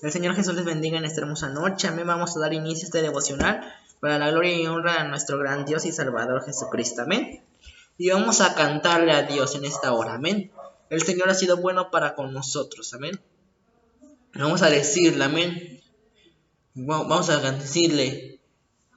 El Señor Jesús les bendiga en esta hermosa noche. Amén. Vamos a dar inicio a este devocional para la gloria y honra de nuestro gran Dios y Salvador Jesucristo. Amén. Y vamos a cantarle a Dios en esta hora. Amén. El Señor ha sido bueno para con nosotros. Amén. Vamos a decirle, amén. Vamos a decirle.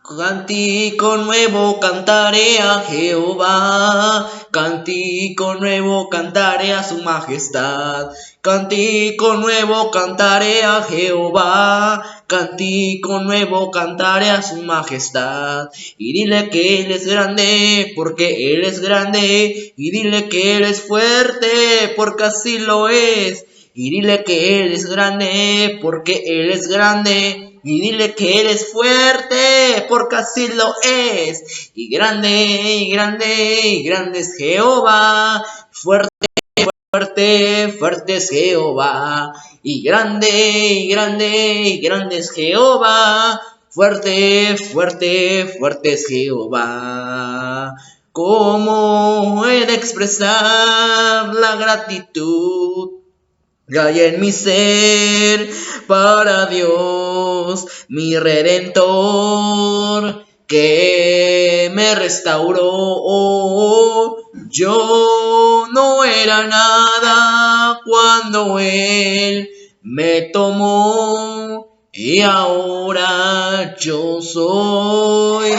Cántico nuevo cantaré a Jehová, cántico nuevo cantaré a su majestad, cántico nuevo cantaré a Jehová, cántico nuevo cantaré a su majestad. Y dile que Él es grande, porque Él es grande, y dile que Él es fuerte, porque así lo es. Y dile que Él es grande, porque Él es grande. Y dile que Él es fuerte, porque así lo es. Y grande, y grande, y grande es Jehová. Fuerte, fuerte, fuerte es Jehová. Y grande, y grande, y grande es Jehová. Fuerte, fuerte, fuerte es Jehová. ¿Cómo he de expresar la gratitud que hay en mi ser para Dios, mi Redentor, que me restauró? Yo no era nada cuando Él me tomó, y ahora yo soy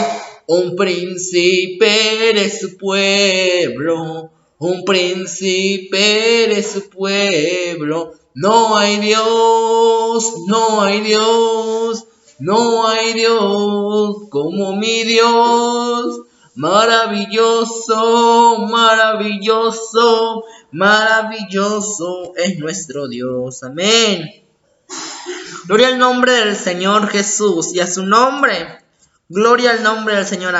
un príncipe de su pueblo, un príncipe de su pueblo. No hay Dios, no hay Dios, no hay Dios como mi Dios. Maravilloso, maravilloso, maravilloso es nuestro Dios. Amén. Gloria al nombre del Señor Jesús y a su nombre. Gloria al nombre del Señor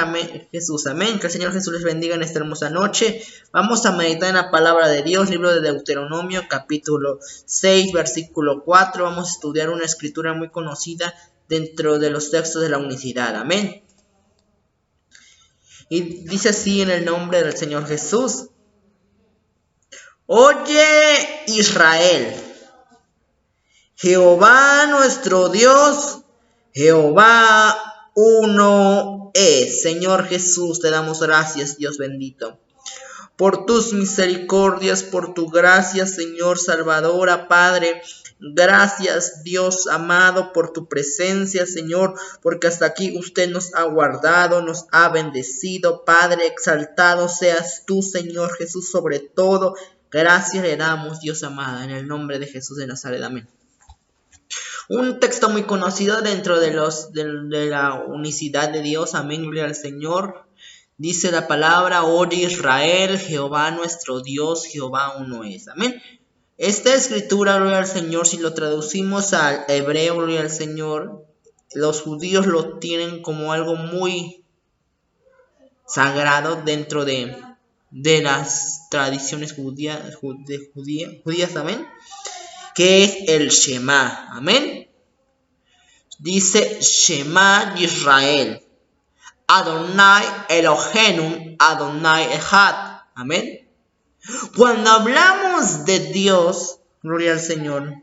Jesús. Amén. Que el Señor Jesús les bendiga en esta hermosa noche. Vamos a meditar en la palabra de Dios, libro de Deuteronomio, capítulo 6, versículo 4. Vamos a estudiar una escritura muy conocida dentro de los textos de la unicidad. Amén. Y dice así en el nombre del Señor Jesús. Oye, Israel, Jehová nuestro Dios, Jehová uno es. Señor Jesús, te damos gracias, Dios bendito, por tus misericordias, por tu gracia, Señor Salvadora, Padre. Gracias, Dios amado, por tu presencia, Señor, porque hasta aquí usted nos ha guardado, nos ha bendecido. Padre, exaltado seas tú, Señor Jesús, sobre todo. Gracias le damos, Dios amado, en el nombre de Jesús de Nazaret. Amén. Un texto muy conocido dentro de la unicidad de Dios. Amén, gloria al Señor. Dice la palabra: oye Israel, Jehová nuestro Dios, Jehová uno es. Amén. Esta escritura, gloria al Señor, si lo traducimos al hebreo, gloria al Señor, los judíos lo tienen como algo muy sagrado dentro de las tradiciones judías, amén, que es el Shema. Amén. Dice: Shema Israel, Adonai Eloheinu, Adonai Echad. Amén. Cuando hablamos de Dios, gloria al Señor,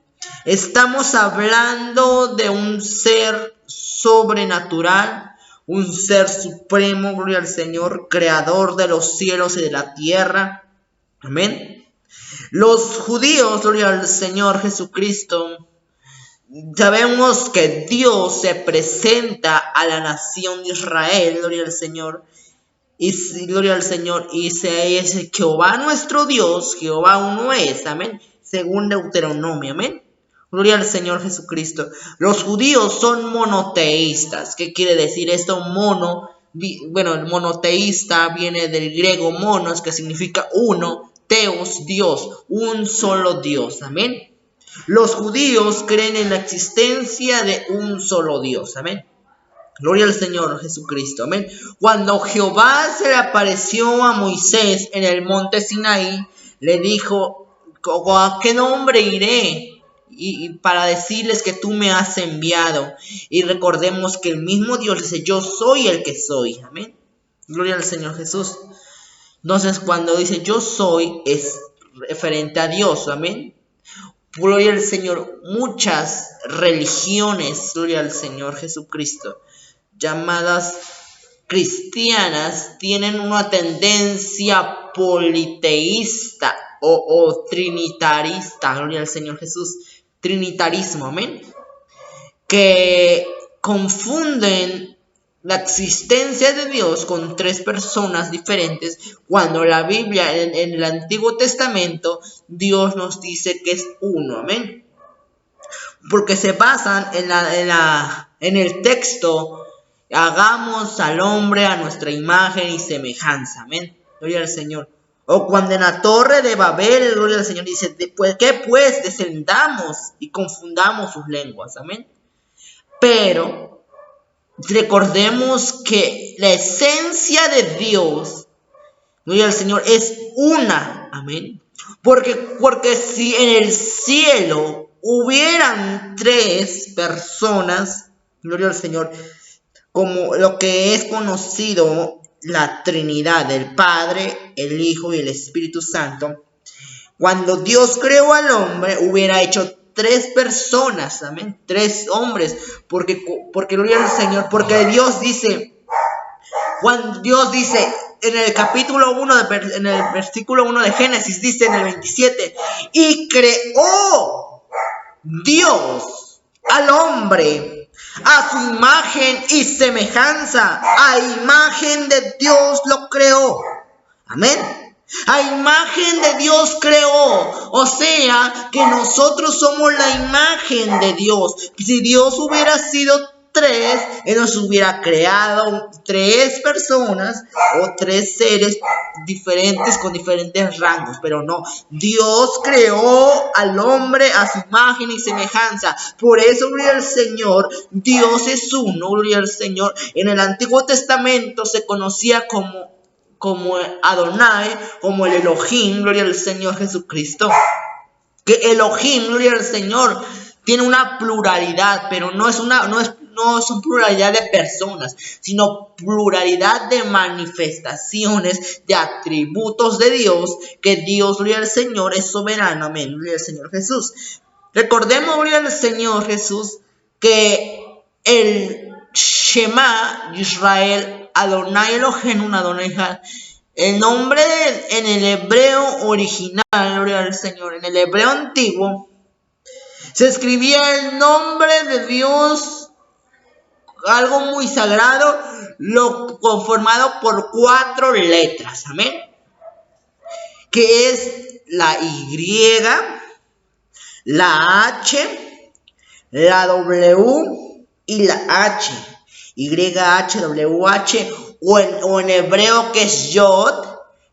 estamos hablando de un ser sobrenatural, un ser supremo, gloria al Señor, creador de los cielos y de la tierra. Amén. Los judíos, gloria al Señor Jesucristo, sabemos que Dios se presenta a la nación de Israel, gloria al Señor, y gloria al Señor, y se es Jehová nuestro Dios, Jehová uno es, amén, según Deuteronomio, amén. Gloria al Señor Jesucristo. Los judíos son monoteístas. ¿Qué quiere decir esto? El monoteísta viene del griego monos, que significa uno, teos, Dios, un solo Dios, amén. Los judíos creen en la existencia de un solo Dios, amén. Gloria al Señor Jesucristo, amén. Cuando Jehová se le apareció a Moisés en el monte Sinaí, le dijo: ¿a qué nombre iré? Y para decirles que tú me has enviado. Y recordemos que el mismo Dios dice: yo soy el que soy, amén. Gloria al Señor Jesús. Entonces, cuando dice yo soy, es referente a Dios, amén. gloria al Señor, muchas religiones, gloria al Señor Jesucristo, llamadas cristianas, tienen una tendencia politeísta o trinitarista, gloria al Señor Jesús, trinitarismo, amén, que confunden la existencia de Dios con tres personas diferentes, cuando la Biblia, en el Antiguo Testamento, Dios nos dice que es uno, amén. Porque se basan en el texto, hagamos al hombre a nuestra imagen y semejanza, amén. Gloria al Señor. O cuando en la torre de Babel, gloria al Señor, dice, ¿qué pues? Descendamos y confundamos sus lenguas, amén. Pero recordemos que la esencia de Dios, gloria al Señor, es una, amén. Porque si en el cielo hubieran tres personas, gloria al Señor, como lo que es conocido la Trinidad, el Padre, el Hijo y el Espíritu Santo, cuando Dios creó al hombre, hubiera hecho tres personas, amén, tres hombres, porque gloria al Señor, porque Dios dice, cuando Dios dice en el capítulo 1, en el versículo 1 de Génesis, dice en el 27, y creó Dios al hombre a su imagen y semejanza, a imagen de Dios lo creó, amén. A imagen de Dios creó, o sea que nosotros somos la imagen de Dios. Si Dios hubiera sido tres, Él nos hubiera creado tres personas o tres seres diferentes con diferentes rangos, pero no, Dios creó al hombre a su imagen y semejanza. Por eso, gloria al Señor, Dios es uno, gloria al Señor. En el Antiguo Testamento se conocía como Adonai, como el Elohim, gloria al Señor Jesucristo. Que Elohim, gloria al Señor, tiene una pluralidad, pero no son pluralidad de personas, sino pluralidad de manifestaciones, de atributos de Dios, que Dios, gloria al Señor, es soberano, amén, gloria al Señor Jesús. Recordemos, gloria al Señor Jesús, que el Shema Israel, Adonai Elohim, Adonai, el nombre en el hebreo original, gloria al Señor, en el hebreo antiguo, se escribía el nombre de Dios, algo muy sagrado, conformado por 4 letras, amén, que es la Y, la H, la W y la H. YHWH, o en hebreo que es Yod,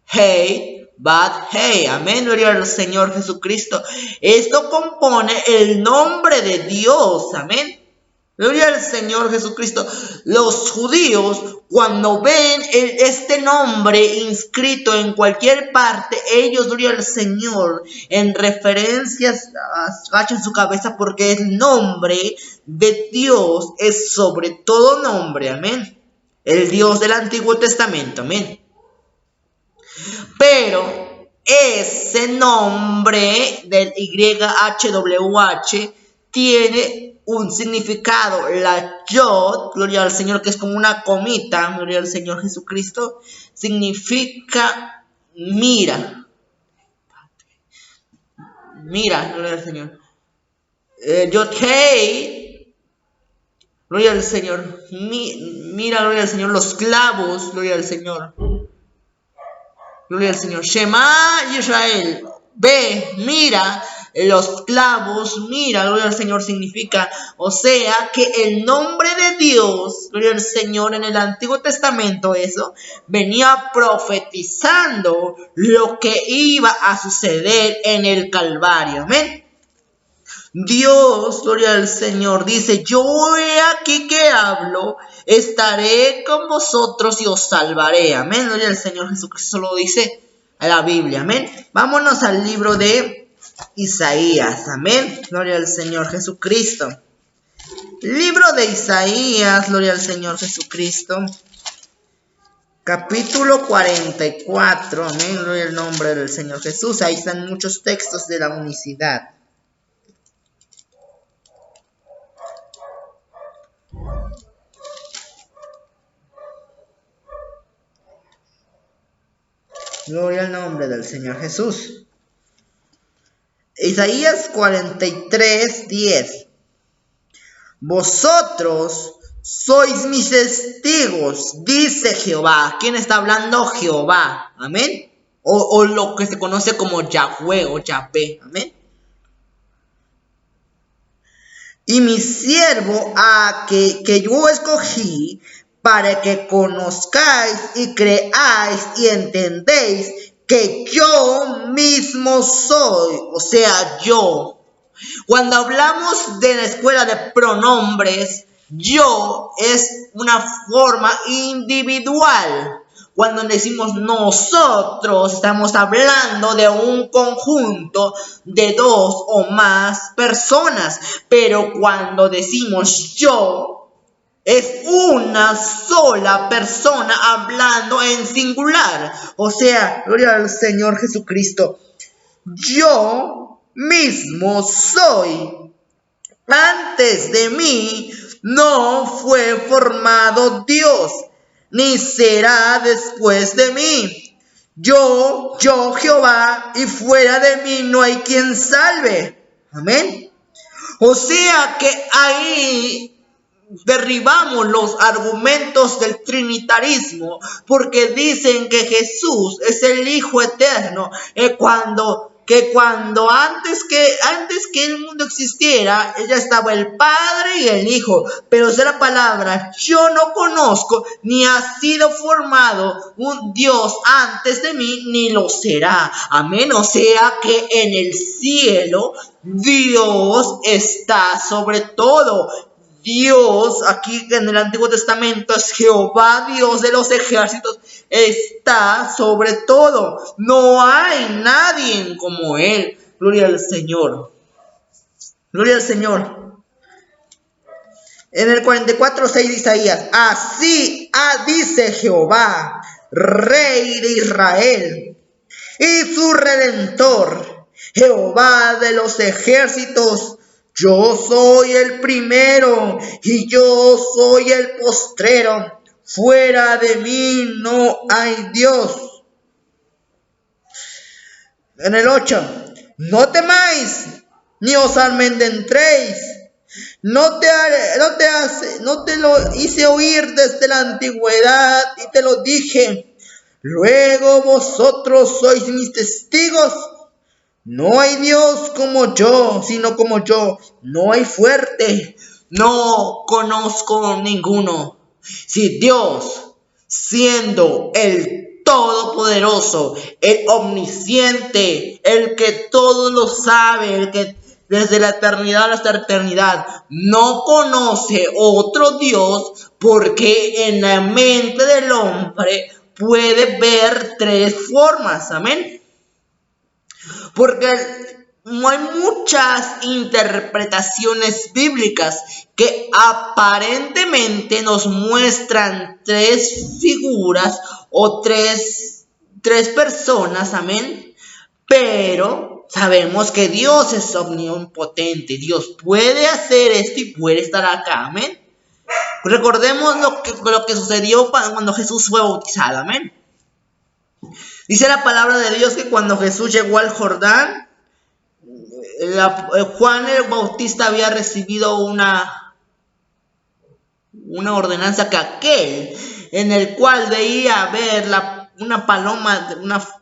Hey, Bad, Hey, amén, gloria al Señor Jesucristo. Esto compone el nombre de Dios, amén, gloria al Señor Jesucristo. Los judíos, cuando ven este nombre inscrito en cualquier parte, ellos, gloria al Señor, en referencias, agachan su cabeza, porque el nombre de Dios es sobre todo nombre, amén. El Dios del Antiguo Testamento, amén. Pero ese nombre del YHWH tiene un significado. La Yod, gloria al Señor, que es como una comita, gloria al Señor Jesucristo, significa mira. Mira, gloria al Señor. Yod Hei, gloria al Señor. Mira, gloria al Señor. Los clavos, gloria al Señor. Gloria al Señor. Shema Israel. Ve, mira, los clavos, mira, gloria al Señor significa, o sea, que el nombre de Dios, gloria al Señor, en el Antiguo Testamento, eso, venía profetizando lo que iba a suceder en el Calvario, amén. Dios, gloria al Señor, dice, yo he aquí que hablo, estaré con vosotros y os salvaré, amén, gloria al Señor Jesucristo, lo dice a la Biblia, amén. Vámonos al libro de Isaías, amén, gloria al Señor Jesucristo. Libro de Isaías, gloria al Señor Jesucristo. Capítulo 44, amén, gloria al nombre del Señor Jesús. Ahí están muchos textos de la unicidad. Gloria al nombre del Señor Jesús. Isaías 43:10. Vosotros sois mis testigos, dice Jehová. ¿Quién está hablando? Jehová. Amén. O lo que se conoce como Yahweh o Yahvé. Amén. Y mi siervo que yo escogí para que conozcáis y creáis y entendéis que yo mismo soy, o sea, yo. Cuando hablamos de la escuela de pronombres, yo es una forma individual. Cuando decimos nosotros, estamos hablando de un conjunto de dos o más personas. Pero cuando decimos yo, es una sola persona hablando en singular. O sea, gloria al Señor Jesucristo. Yo mismo soy. Antes de mí no fue formado Dios, ni será después de mí. Yo Jehová, y fuera de mí no hay quien salve. Amén. O sea que ahí derribamos los argumentos del trinitarismo, porque dicen que Jesús es el Hijo eterno, cuando antes que el mundo existiera, ya estaba el Padre y el Hijo. Pero es la palabra, yo no conozco, ni ha sido formado un Dios antes de mí, ni lo será. Amén. O sea que en el cielo Dios está sobre todo. Dios, aquí en el Antiguo Testamento, es Jehová, Dios de los ejércitos, está sobre todo. No hay nadie como Él. Gloria al Señor. Gloria al Señor. En el 44:6 de Isaías, así dice Jehová, Rey de Israel, y su Redentor, Jehová de los ejércitos. Yo soy el primero y yo soy el postrero. Fuera de mí no hay Dios. En el 8. No temáis, ni os amedrentéis. No te lo hice oír desde la antigüedad y te lo dije. Luego vosotros sois mis testigos. No hay Dios como yo, sino como yo. No hay fuerte. No conozco ninguno. Si Dios, siendo el Todopoderoso, el Omnisciente, el que todo lo sabe, el que desde la eternidad hasta la eternidad no conoce otro Dios, porque en la mente del hombre puede ver tres formas. Amén. Porque hay muchas interpretaciones bíblicas que aparentemente nos muestran tres figuras o tres personas, amén. Pero sabemos que Dios es omnipotente, Dios puede hacer esto y puede estar acá, amén. Recordemos lo que sucedió cuando Jesús fue bautizado, amén. Dice la palabra de Dios que cuando Jesús llegó al Jordán, Juan el Bautista había recibido una ordenanza que aquel en el cual veía ver una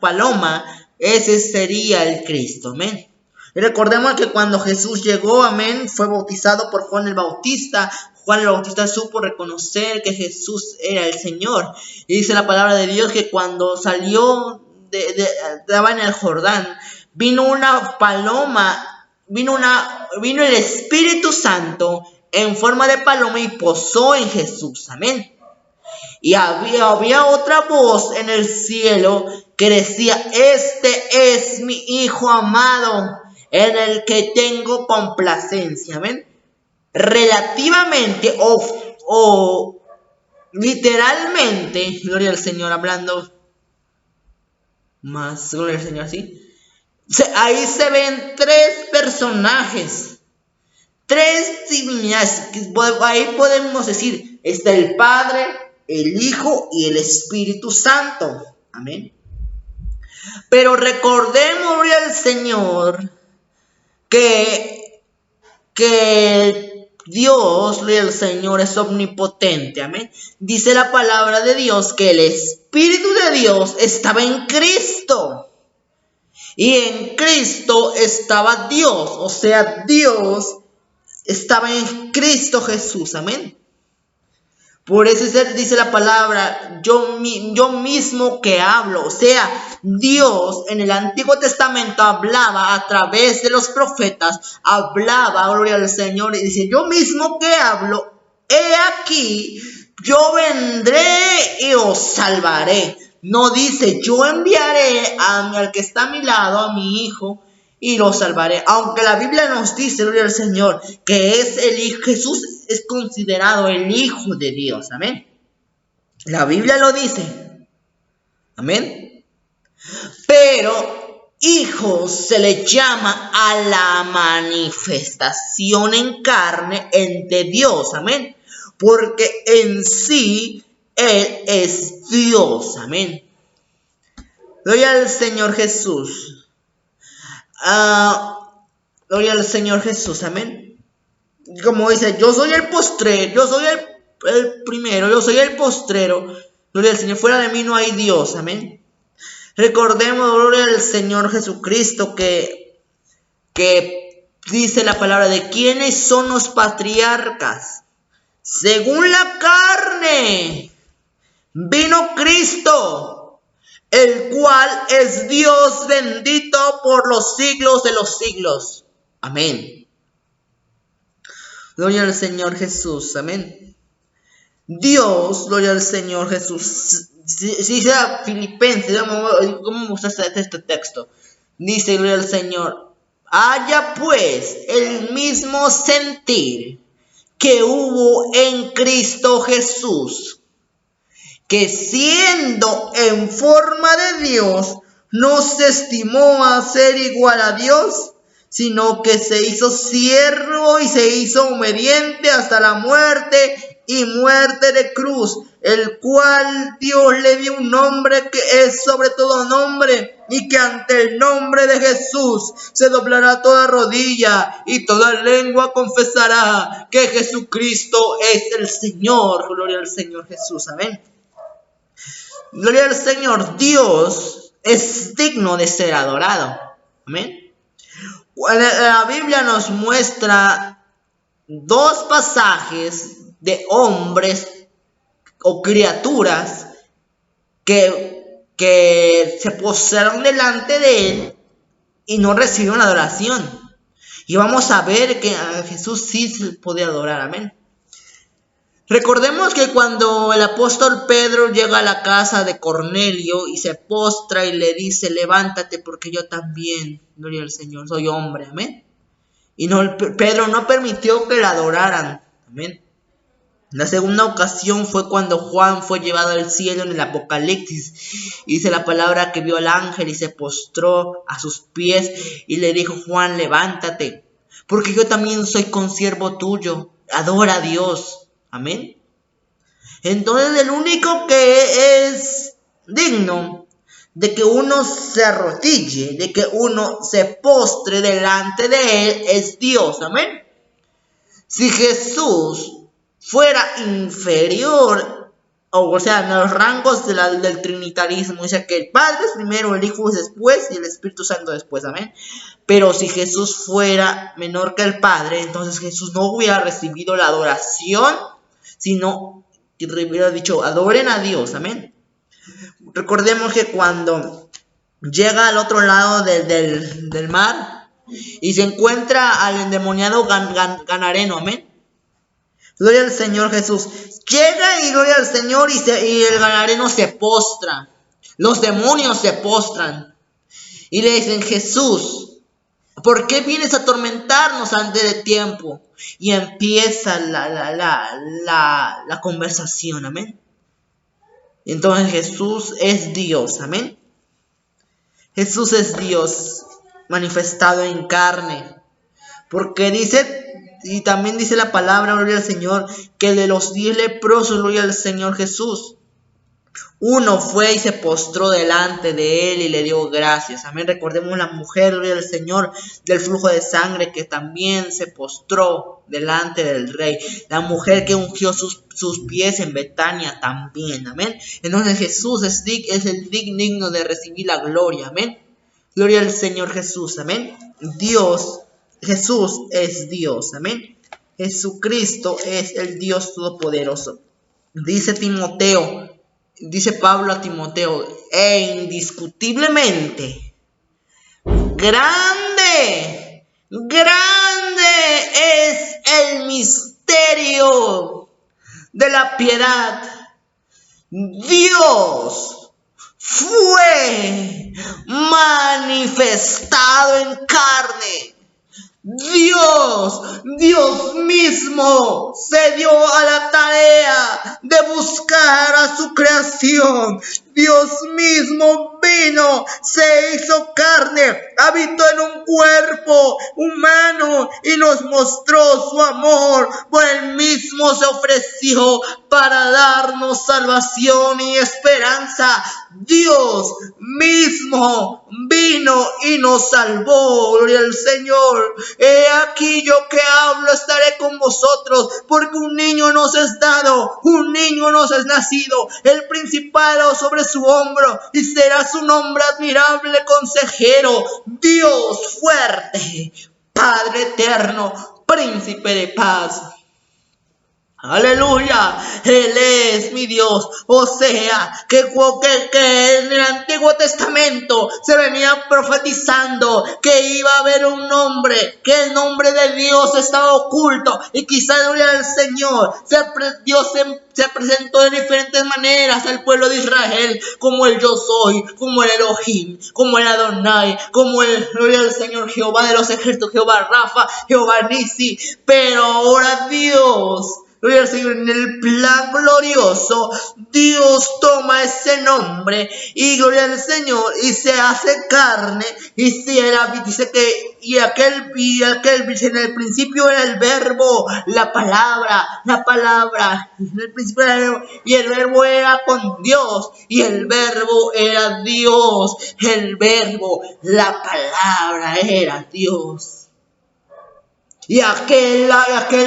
paloma, ese sería el Cristo, amén. Y recordemos que cuando Jesús llegó, amén, fue bautizado por Juan el Bautista. Juan el Bautista supo reconocer que Jesús era el Señor. Y dice la palabra de Dios que cuando salió, estaba en el Jordán, vino una paloma, vino el Espíritu Santo en forma de paloma y posó en Jesús. Amén. Y había otra voz en el cielo que decía: este es mi Hijo amado, en el que tengo complacencia. Amén. Relativamente o literalmente, gloria al Señor, hablando más, gloria al Señor, ¿sí? Ahí se ven tres personajes, tres divinidades. Ahí podemos decir, está el Padre, el Hijo y el Espíritu Santo. Amén. Pero recordemos, gloria al Señor, que Dios, gloria al Señor, es omnipotente, amén. Dice la palabra de Dios que el Espíritu de Dios estaba en Cristo. Y en Cristo estaba Dios, o sea, Dios estaba en Cristo Jesús, amén. Por eso dice la palabra, yo mismo que hablo. O sea, Dios en el Antiguo Testamento hablaba a través de los profetas, hablaba, gloria al Señor, y dice, yo mismo que hablo, he aquí, yo vendré y os salvaré. No dice, yo enviaré al que está a mi lado, a mi hijo, y lo salvaré. Aunque la Biblia nos dice, gloria al Señor, que es el Hijo, Jesús es considerado el Hijo de Dios, amén. La Biblia lo dice, amén. Pero hijo se le llama a la manifestación en carne entre Dios, amén. Porque en sí Él es Dios, amén. Gloria al Señor Jesús. Gloria al Señor Jesús, amén. Como dice, yo soy el postrero, yo soy el primero, yo soy el postrero. Gloria al Señor, fuera de mí no hay Dios, amén. Recordemos, gloria al Señor Jesucristo, que dice la palabra de quiénes son los patriarcas. Según la carne, vino Cristo, el cual es Dios bendito por los siglos de los siglos. Amén. Gloria al Señor Jesús, amén. Dios, gloria al Señor Jesús. Dice a Filipenses, ¿cómo me gusta este texto? Dice, gloria al Señor, haya pues el mismo sentir que hubo en Cristo Jesús, que siendo en forma de Dios, no se estimó a ser igual a Dios, sino que se hizo siervo y se hizo obediente hasta la muerte y muerte de cruz, el cual Dios le dio un nombre que es sobre todo nombre, y que ante el nombre de Jesús se doblará toda rodilla y toda lengua confesará que Jesucristo es el Señor. Gloria al Señor Jesús, amén. Gloria al Señor. Dios es digno de ser adorado, amén. La Biblia nos muestra dos pasajes de hombres o criaturas que se postraron delante de él y no recibieron adoración. Y vamos a ver que a Jesús sí se puede adorar, amén. Recordemos que cuando el apóstol Pedro llega a la casa de Cornelio y se postra y le dice, levántate porque yo también, gloria al Señor, soy hombre, amén. Y Pedro no permitió que la adoraran, amén. La segunda ocasión fue cuando Juan fue llevado al cielo en el Apocalipsis. Y dice la palabra que vio al ángel y se postró a sus pies y le dijo, Juan, levántate, porque yo también soy consiervo tuyo, adora a Dios. Amén. Entonces el único que es digno de que uno se arrodille, de que uno se postre delante de él, es Dios. Amén. Si Jesús fuera inferior, o sea, en los rangos del trinitarismo, o sea, que el Padre es primero, el Hijo es después y el Espíritu Santo después, amén. Pero si Jesús fuera menor que el Padre, entonces Jesús no hubiera recibido la adoración, sino que hubiera dicho, adoren a Dios, amén. Recordemos que cuando llega al otro lado del mar y se encuentra al endemoniado Gadareno, amén. Gloria al Señor Jesús. Llega y gloria al Señor y el Gadareno se postra. Los demonios se postran y le dicen, Jesús, ¿por qué vienes a atormentarnos antes de tiempo? Y empieza la conversación, amén. Entonces Jesús es Dios, amén. Jesús es Dios manifestado en carne. Porque dice, y también dice la palabra, gloria al Señor, que de los 10 leprosos, gloria al Señor Jesús, Uno fue y se postró delante de él y le dio gracias. Amén. Recordemos la mujer, gloria al Señor, del flujo de sangre, que también se postró delante del rey. La mujer que ungió sus pies en Betania también. Amén. Entonces Jesús es el digno de recibir la gloria. Amén. Gloria al Señor Jesús. Amén. Jesús es Dios. Amén. Jesucristo es el Dios Todopoderoso. Dice Pablo a Timoteo, indiscutiblemente, grande es el misterio de la piedad. Dios fue manifestado en carne. Dios mismo se dio a la tarea de buscar a su creación. Dios mismo vino, se hizo carne, habitó en un cuerpo humano y nos mostró su amor. Por él mismo se ofreció para darnos salvación y esperanza. Dios mismo vino y nos salvó. Gloria al Señor. He aquí yo que hablo estaré con vosotros, porque un niño nos es dado, un niño nos es nacido, el principado sobre su hombro, y será su nombre admirable consejero, Dios fuerte, Padre eterno, príncipe de paz. Aleluya, Él es mi Dios. O sea, que en el Antiguo Testamento se venía profetizando que iba a haber un nombre, que el nombre de Dios estaba oculto, y quizá gloria al Señor, Dios se presentó de diferentes maneras al pueblo de Israel, como el Yo Soy, como el Elohim, como el Adonai, como el, gloria al Señor, Jehová de los ejércitos, Jehová Rafa, Jehová Nisi. Pero ahora Dios, gloria al Señor, en el plan glorioso, Dios toma ese nombre y gloria al Señor y se hace carne, y dice que aquel en el principio era el verbo, la palabra, en el principio era el verbo, y el verbo era con Dios, y el verbo era Dios, la palabra era Dios. Y aquel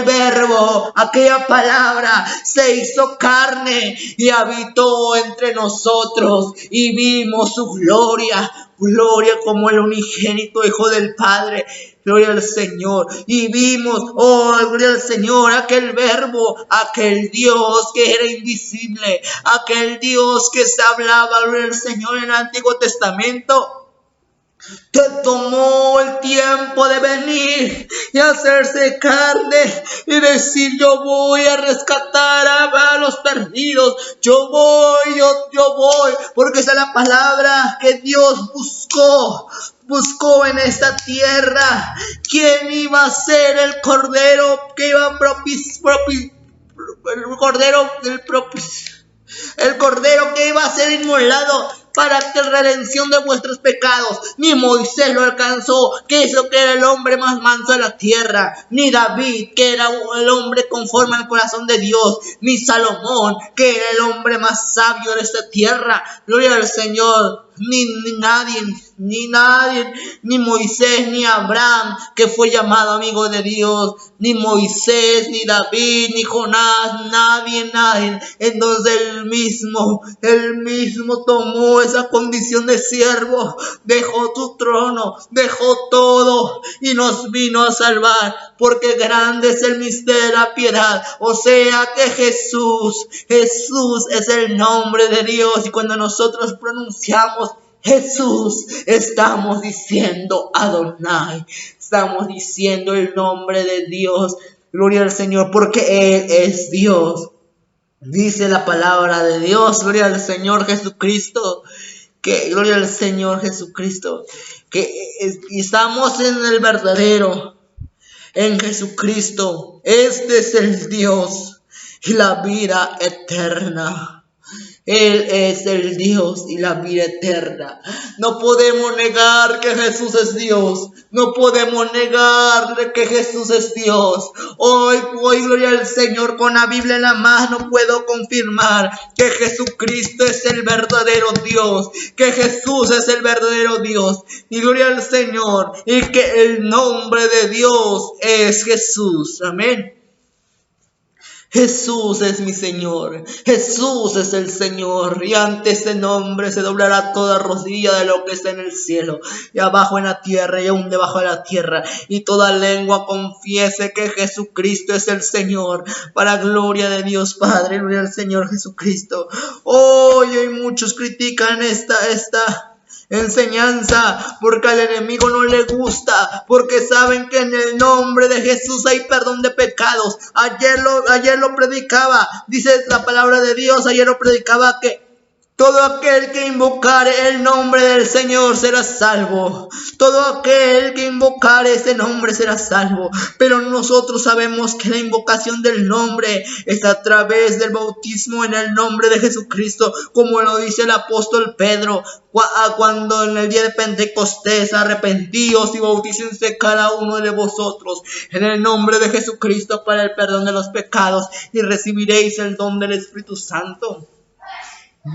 verbo, aquella palabra se hizo carne y habitó entre nosotros, y vimos su gloria como el unigénito Hijo del Padre. Gloria al Señor. Y vimos, gloria al Señor, aquel verbo, aquel Dios que era invisible, aquel Dios que se hablaba, gloria al Señor, en el Antiguo Testamento, que tomó el tiempo de venir y hacerse carne y decir: yo voy a rescatar a los perdidos, yo voy, porque esa es la palabra que Dios buscó en esta tierra. ¿Quién iba a ser el cordero que iba a el cordero que iba a ser inmolado para la redención de vuestros pecados? Ni Moisés lo alcanzó, que era el hombre más manso de la tierra, ni David, que era el hombre conforme al corazón de Dios, ni Salomón, que era el hombre más sabio de esta tierra. Gloria al Señor. Ni nadie, ni Moisés, ni Abraham, que fue llamado amigo de Dios, ni Moisés, ni David, ni Jonás, nadie. Entonces él mismo tomó esa condición de siervo, dejó tu trono, dejó todo y nos vino a salvar, porque grande es el misterio de la piedad. O sea que Jesús es el nombre de Dios, y cuando nosotros pronunciamos Jesús, estamos diciendo Adonai, estamos diciendo el nombre de Dios. Gloria al Señor, porque Él es Dios. Dice la palabra de Dios, gloria al Señor Jesucristo, gloria al Señor Jesucristo, que estamos en el verdadero, en Jesucristo. Este es el Dios y la vida eterna. Él es el Dios y la vida eterna. No podemos negar que Jesús es Dios. No podemos negar que Jesús es Dios. Hoy, gloria al Señor, con la Biblia en la mano puedo confirmar que Jesucristo es el verdadero Dios. Que Jesús es el verdadero Dios. Y gloria al Señor. Y que el nombre de Dios es Jesús. Amén. Jesús es mi Señor, Jesús es el Señor, y ante ese nombre se doblará toda rodilla de lo que está en el cielo, y abajo en la tierra, y aún debajo de la tierra, y toda lengua confiese que Jesucristo es el Señor, para gloria de Dios Padre, gloria al Señor Jesucristo. Hoy muchos critican esta enseñanza, porque al enemigo no le gusta, porque saben que en el nombre de Jesús hay perdón de pecados. Ayer lo predicaba, dice la palabra de Dios, ayer lo predicaba que todo aquel que invocare el nombre del Señor será salvo. Todo aquel que invocare ese nombre será salvo. Pero nosotros sabemos que la invocación del nombre es a través del bautismo en el nombre de Jesucristo, como lo dice el apóstol Pedro, cuando en el día de Pentecostés: arrepentíos y bautícense cada uno de vosotros en el nombre de Jesucristo para el perdón de los pecados, y recibiréis el don del Espíritu Santo.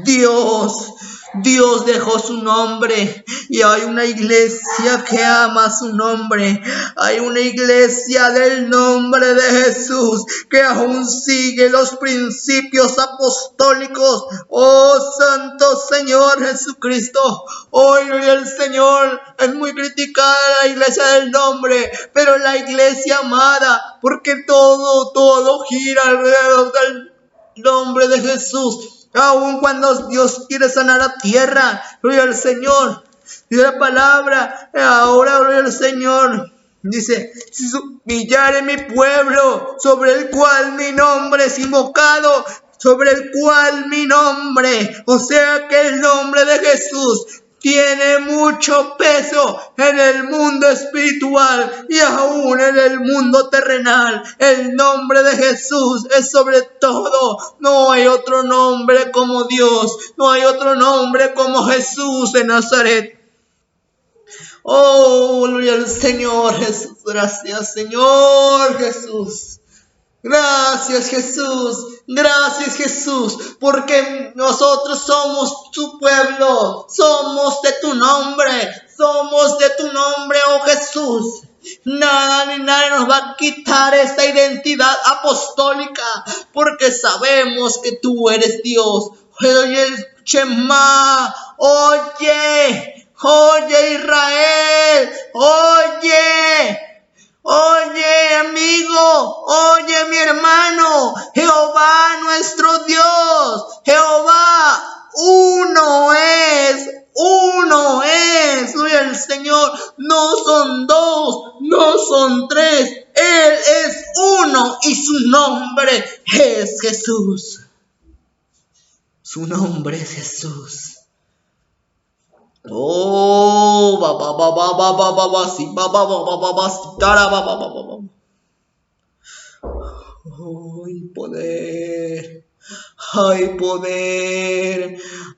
Dios dejó su nombre, y hay una iglesia que ama su nombre. Hay una iglesia del nombre de Jesús que aún sigue los principios apostólicos. Oh Santo Señor Jesucristo, hoy el Señor es muy criticada la iglesia del nombre, pero la iglesia amada, porque todo gira alrededor del nombre de Jesús. Aun cuando Dios quiere sanar la tierra, gloria al Señor. Dice la palabra, ahora gloria al Señor. Dice: si humillare mi pueblo, sobre el cual mi nombre es invocado, sobre el cual mi nombre, o sea que el nombre de Jesús tiene mucho peso en el mundo espiritual y aún en el mundo terrenal. El nombre de Jesús es sobre todo. No hay otro nombre como Dios. No hay otro nombre como Jesús de Nazaret. Oh, gloria al Señor Jesús. Gracias, Señor Jesús. Gracias Jesús, porque nosotros somos tu pueblo, somos de tu nombre, oh Jesús. Nada ni nadie nos va a quitar esta identidad apostólica, porque sabemos que tú eres Dios. Oye el Shema, oye Israel, oye amigo, oye mi hermano, Jehová nuestro Dios, Jehová uno es, gloria al Señor. No son dos, no son tres, Él es uno y su nombre es Jesús. Su nombre es Jesús. Oh,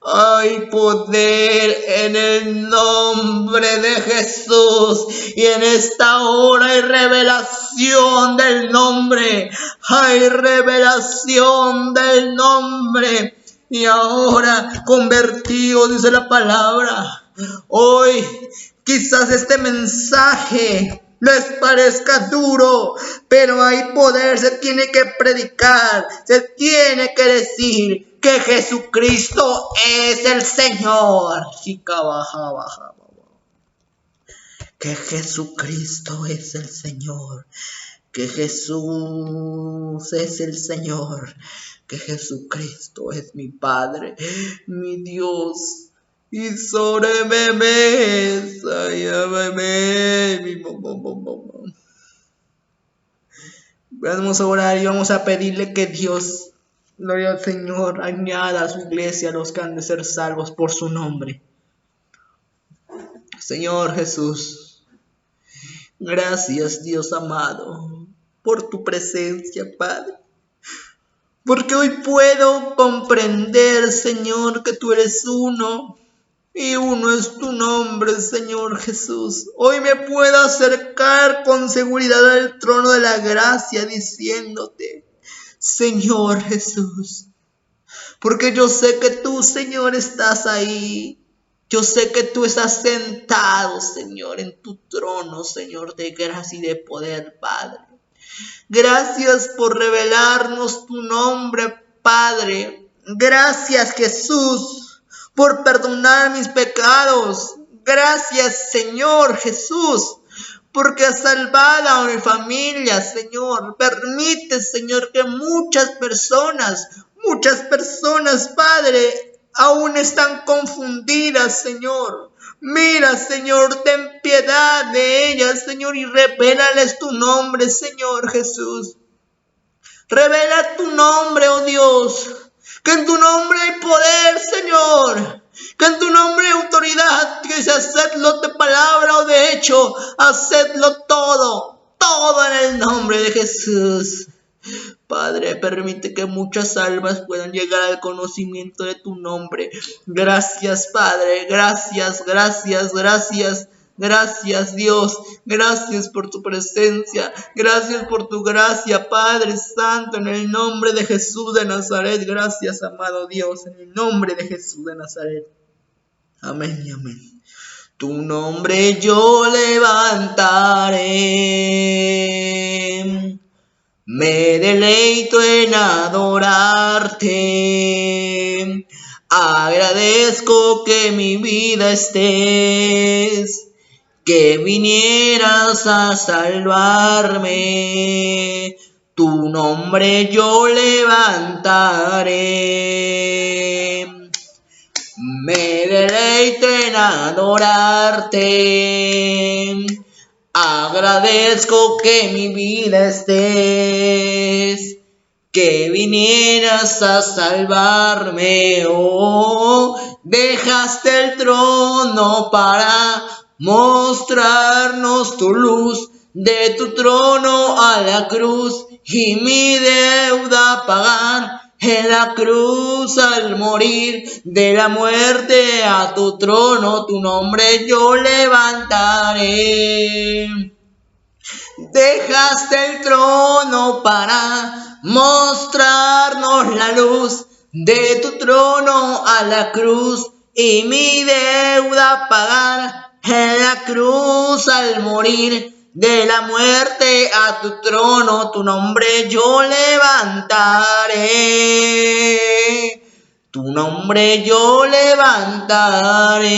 hay poder en el nombre de Jesús, y en esta hora hay revelación del nombre, y ahora convertido, dice la palabra. Hoy quizás este mensaje les parezca duro, pero hay poder. Se tiene que predicar, se tiene que decir que Jesucristo es el Señor. Que Jesucristo es el Señor, que Jesús es el Señor, que Jesucristo es mi Padre, mi Dios. Y sobre vamos a orar y vamos a pedirle que Dios, gloria al Señor, añada a su iglesia a los que han de ser salvos por su nombre. Señor Jesús, gracias Dios amado por tu presencia, Padre, Porque hoy puedo comprender, Señor, que tú eres uno. Y uno es tu nombre, Señor Jesús. Hoy me puedo acercar con seguridad al trono de la gracia diciéndote, Señor Jesús, porque yo sé que tú, Señor, estás ahí. Yo sé que tú estás sentado, Señor, en tu trono, Señor, de gracia y de poder, Padre. Gracias por revelarnos tu nombre, Padre. Gracias, Jesús, por perdonar mis pecados. Gracias, Señor Jesús, porque has salvado a mi familia, Señor. Permite, Señor, que muchas personas, Padre, aún están confundidas, Señor. Mira, Señor, ten piedad de ellas, Señor, y revélales tu nombre, Señor Jesús. Revela tu nombre, oh Dios. Que en tu nombre hay poder, Señor. Que en tu nombre hay autoridad. Que dice, hacedlo de palabra o de hecho. Hacedlo todo. Todo en el nombre de Jesús. Padre, permite que muchas almas puedan llegar al conocimiento de tu nombre. Gracias, Padre. Gracias, gracias, gracias. Gracias, Dios. Gracias por tu presencia. Gracias por tu gracia, Padre Santo, en el nombre de Jesús de Nazaret. Gracias, amado Dios, en el nombre de Jesús de Nazaret. Amén y amén. Tu nombre yo levantaré. Me deleito en adorarte. Agradezco que mi vida estés, que vinieras a salvarme. Tu nombre yo levantaré. Me deleito en adorarte. Agradezco que mi vida estés, que vinieras a salvarme. Oh, dejaste el trono para mostrarnos tu luz, de tu trono a la cruz y mi deuda pagar. En la cruz al morir, de la muerte a tu trono, tu nombre yo levantaré. Dejaste el trono para mostrarnos la luz, de tu trono a la cruz y mi deuda pagar. En la cruz al morir, de la muerte a tu trono, tu nombre yo levantaré. Tu nombre yo levantaré.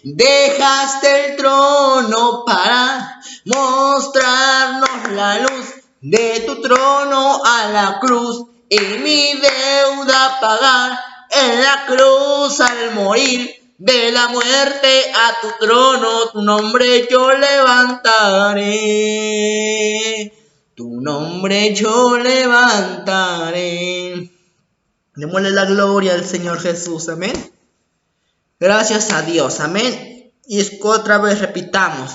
Dejaste el trono para mostrarnos la luz, de tu trono a la cruz y mi deuda pagar. En la cruz al morir, de la muerte a tu trono, tu nombre yo levantaré. Tu nombre yo levantaré. Démosle la gloria al Señor Jesús, amén. Gracias a Dios, amén. Y otra vez repitamos.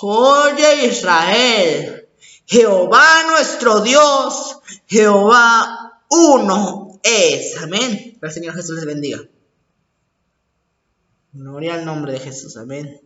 Oye Israel, Jehová nuestro Dios, Jehová uno es, amén. Que el Señor Jesús les bendiga. Gloria al nombre de Jesús, amén.